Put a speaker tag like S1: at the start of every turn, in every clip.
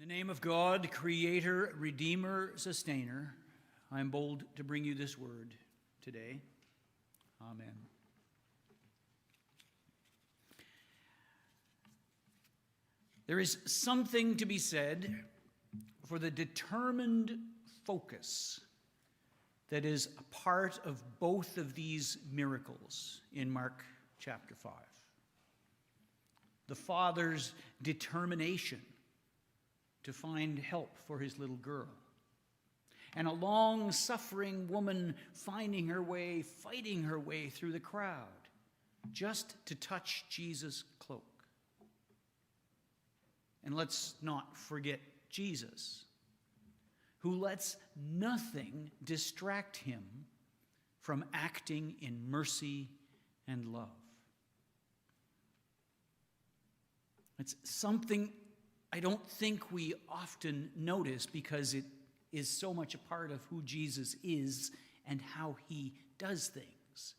S1: In the name of God, Creator, Redeemer, Sustainer, I am bold to bring you this word today. Amen. There is something to be said for the determined focus that is a part of both of these miracles in Mark chapter 5. The father's determination to find help for his little girl, and a long-suffering woman finding her way, fighting her way through the crowd, just to touch Jesus' cloak. And let's not forget Jesus, who lets nothing distract him from acting in mercy and love. It's something I don't think we often notice because it is so much a part of who Jesus is and how he does things.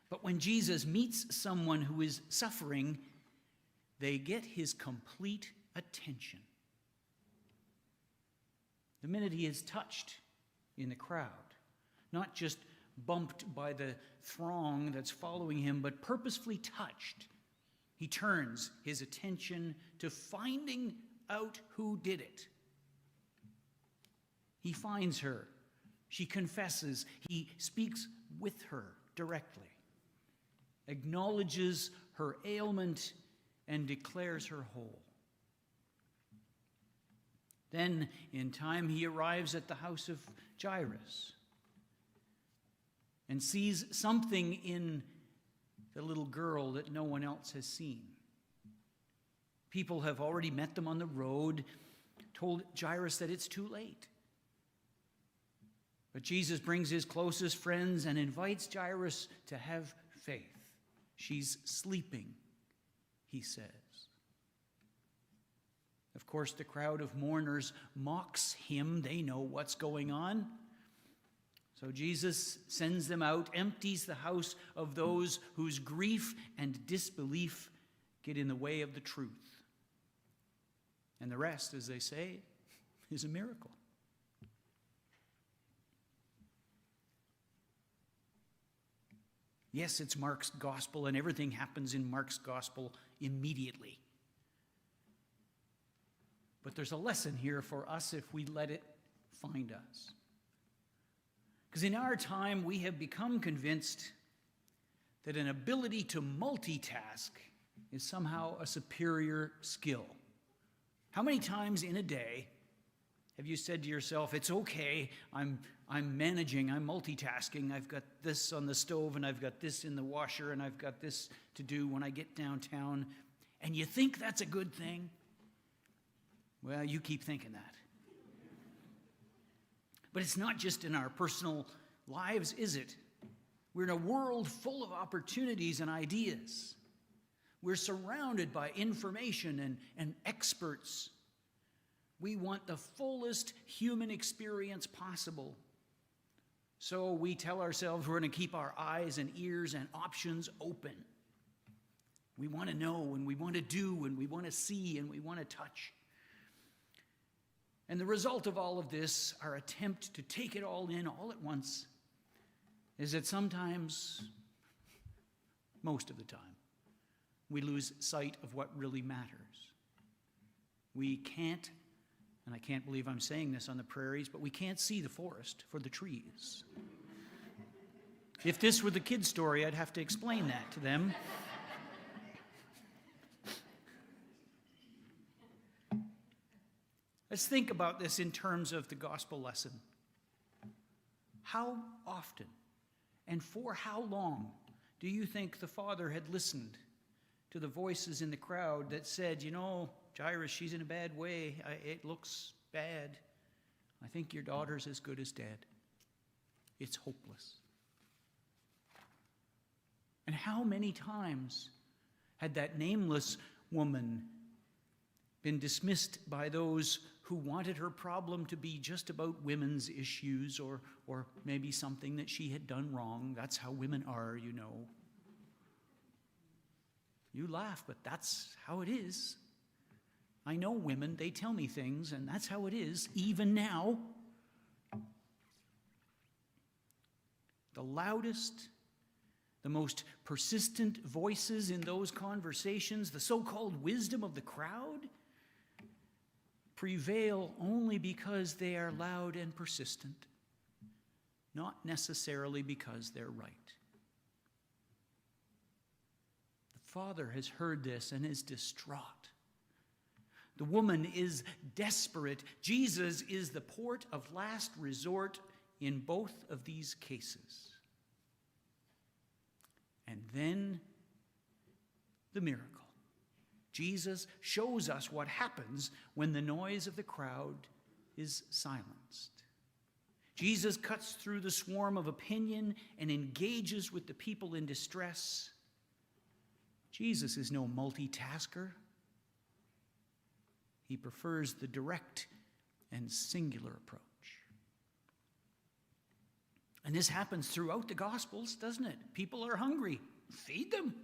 S1: But when Jesus meets someone who is suffering, they get his complete attention. The minute he is touched in the crowd, not just bumped by the throng that's following him, but purposefully touched, he turns his attention to finding out who did it. He finds her. She confesses. He speaks with her directly, acknowledges her ailment, and declares her whole. Then, in time, he arrives at the house of Jairus and sees something in the little girl that no one else has seen. People have already met them on the road, told Jairus that it's too late. But Jesus brings his closest friends and invites Jairus to have faith. She's sleeping, he says. Of course, the crowd of mourners mocks him. They know what's going on. So Jesus sends them out, empties the house of those whose grief and disbelief get in the way of the truth. And the rest, as they say, is a miracle. Yes, it's Mark's gospel, and everything happens in Mark's gospel immediately. But there's a lesson here for us if we let it find us. Because in our time, we have become convinced that an ability to multitask is somehow a superior skill. How many times in a day have you said to yourself, it's okay, I'm managing, I'm multitasking, I've got this on the stove and I've got this in the washer and I've got this to do when I get downtown, and you think that's a good thing? Well, you keep thinking that. But it's not just in our personal lives, is it? We're in a world full of opportunities and ideas. We're surrounded by information and experts. We want the fullest human experience possible. So we tell ourselves we're going to keep our eyes and ears and options open. We want to know, and we want to do, and we want to see, and we want to touch. And the result of all of this, our attempt to take it all in all at once, is that sometimes, most of the time, we lose sight of what really matters. We can't, and I can't believe I'm saying this on the prairies, but we can't see the forest for the trees. If this were the kid's story, I'd have to explain that to them. Let's think about this in terms of the gospel lesson. How often and for how long do you think the father had listened to the voices in the crowd that said, you know, Jairus, she's in a bad way. It looks bad. I think your daughter's as good as dead. It's hopeless. And how many times had that nameless woman been dismissed by those who wanted her problem to be just about women's issues or maybe something that she had done wrong? That's how women are, you know. You laugh, but that's how it is. I know women, they tell me things, and that's how it is, even now. The loudest, the most persistent voices in those conversations, the so-called wisdom of the crowd, prevail only because they are loud and persistent, not necessarily because they're right. The father has heard this and is distraught. The woman is desperate. Jesus is the port of last resort in both of these cases. And then the miracle. Jesus shows us what happens when the noise of the crowd is silenced. Jesus cuts through the swarm of opinion and engages with the people in distress. Jesus is no multitasker. He prefers the direct and singular approach. And this happens throughout the Gospels, doesn't it? People are hungry. Feed them.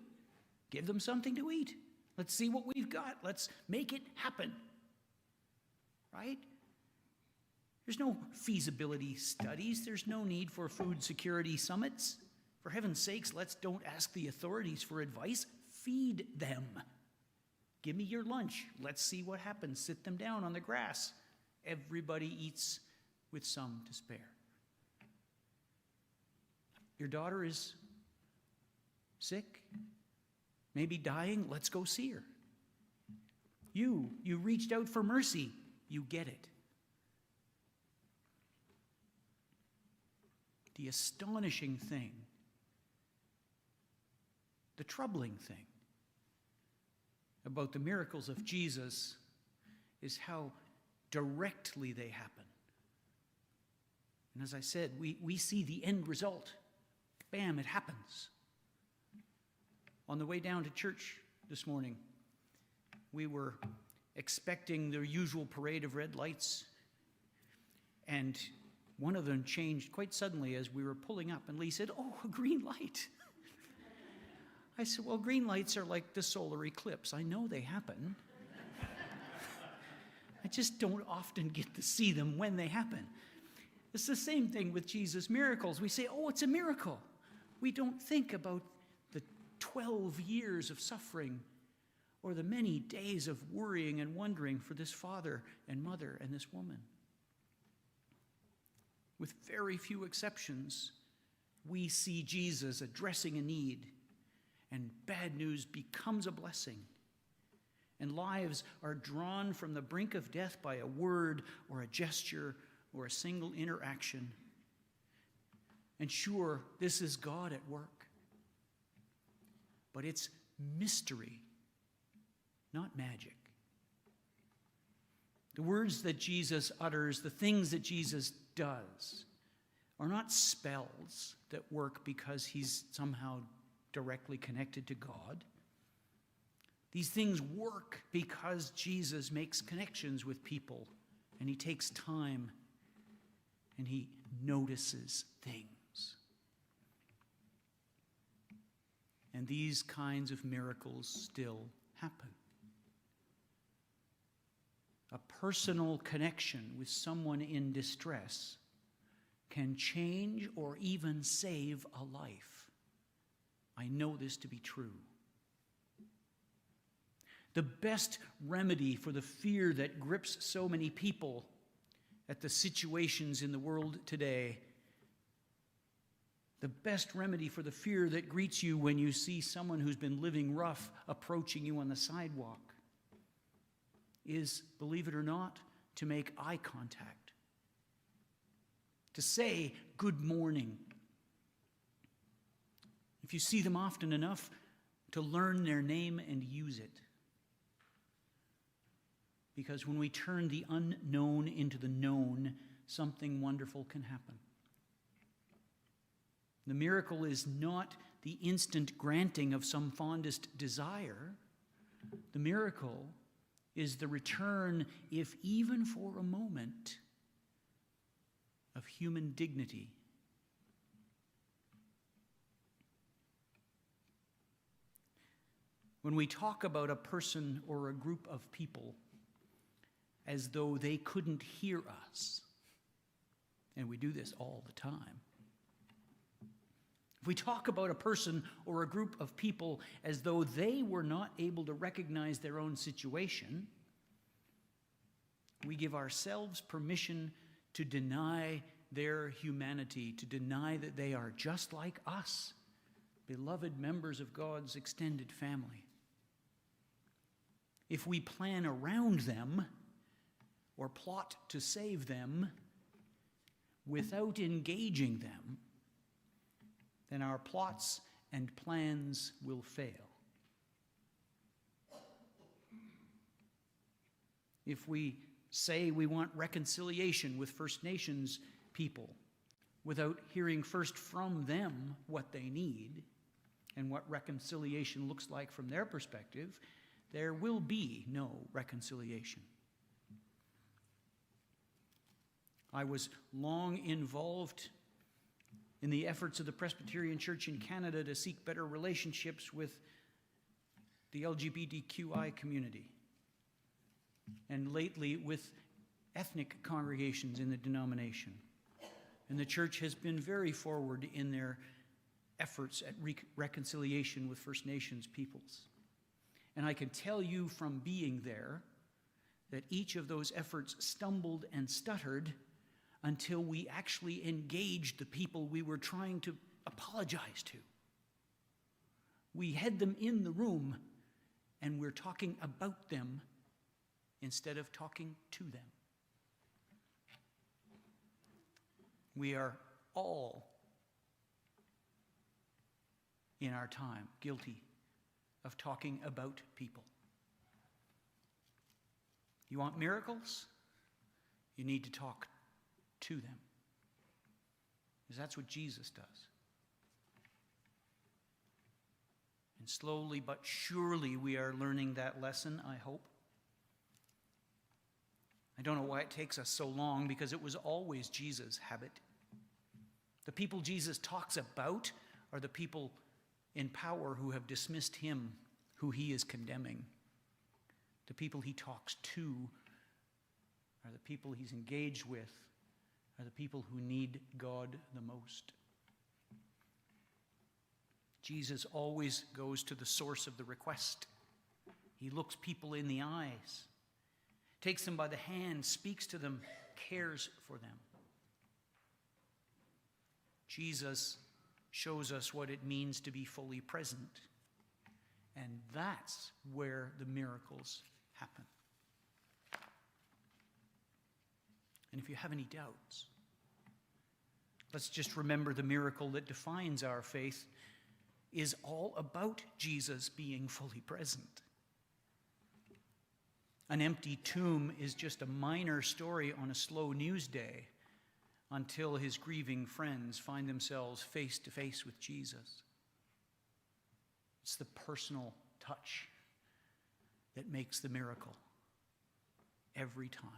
S1: Give them something to eat. Let's see what we've got. Let's make it happen. Right? There's no feasibility studies. There's no need for food security summits. For heaven's sakes, let's don't ask the authorities for advice. Feed them. Give me your lunch. Let's see what happens. Sit them down on the grass. Everybody eats with some to spare. Your daughter is sick, maybe dying. Let's go see her. You reached out for mercy. You get it. The astonishing thing, the troubling thing about the miracles of Jesus is how directly they happen. And as I said, we see the end result. Bam, it happens. On the way down to church this morning, we were expecting the usual parade of red lights, and one of them changed quite suddenly as we were pulling up, and Lee said, "Oh, a green light." I said, "Well, green lights are like the solar eclipse. I know they happen. I just don't often get to see them when they happen." It's the same thing with Jesus' miracles. We say, "Oh, it's a miracle." We don't think about the 12 years of suffering or the many days of worrying and wondering for this father and mother and this woman. With very few exceptions, we see Jesus addressing a need, and bad news becomes a blessing, and lives are drawn from the brink of death by a word or a gesture or a single interaction. And sure, this is God at work. But it's mystery, not magic. The words that Jesus utters, the things that Jesus does, are not spells that work because he's somehow directly connected to God. These things work because Jesus makes connections with people, and he takes time, and he notices things. And these kinds of miracles still happen. A personal connection with someone in distress can change or even save a life. I know this to be true. The best remedy for the fear that grips so many people at the situations in the world today, the best remedy for the fear that greets you when you see someone who's been living rough approaching you on the sidewalk, is, believe it or not, to make eye contact, to say good morning. If you see them often enough, to learn their name and use it. Because when we turn the unknown into the known, something wonderful can happen. The miracle is not the instant granting of some fondest desire. The miracle is the return, if even for a moment, of human dignity. When we talk about a person or a group of people, as though they couldn't hear us. And we do this all the time. If we talk about a person or a group of people as though they were not able to recognize their own situation, we give ourselves permission to deny their humanity, to deny that they are just like us, beloved members of God's extended family. If we plan around them or plot to save them without engaging them, then our plots and plans will fail. If we say we want reconciliation with First Nations people without hearing first from them what they need and what reconciliation looks like from their perspective, there will be no reconciliation. I was long involved in the efforts of the Presbyterian Church in Canada to seek better relationships with the LGBTQI community, and lately with ethnic congregations in the denomination. And the church has been very forward in their efforts at reconciliation with First Nations peoples. And I can tell you from being there that each of those efforts stumbled and stuttered until we actually engaged the people we were trying to apologize to. We had them in the room, and we're talking about them instead of talking to them. We are all, in our time, guilty of talking about people. You want miracles? You need to talk to them, because that's what Jesus does. And slowly but surely we are learning that lesson, I hope. I don't know why it takes us so long, because it was always Jesus' habit. The people Jesus talks about are the people in power who have dismissed him, who he is condemning. The people he talks to are the people he's engaged with, are the people who need God the most. Jesus always goes to the source of the request. He looks people in the eyes, takes them by the hand, speaks to them, cares for them. Jesus shows us what it means to be fully present, and that's where the miracles happen. And if you have any doubts, let's just remember the miracle that defines our faith is all about Jesus being fully present. An empty tomb is just a minor story on a slow news day until his grieving friends find themselves face to face with Jesus. It's the personal touch that makes the miracle every time.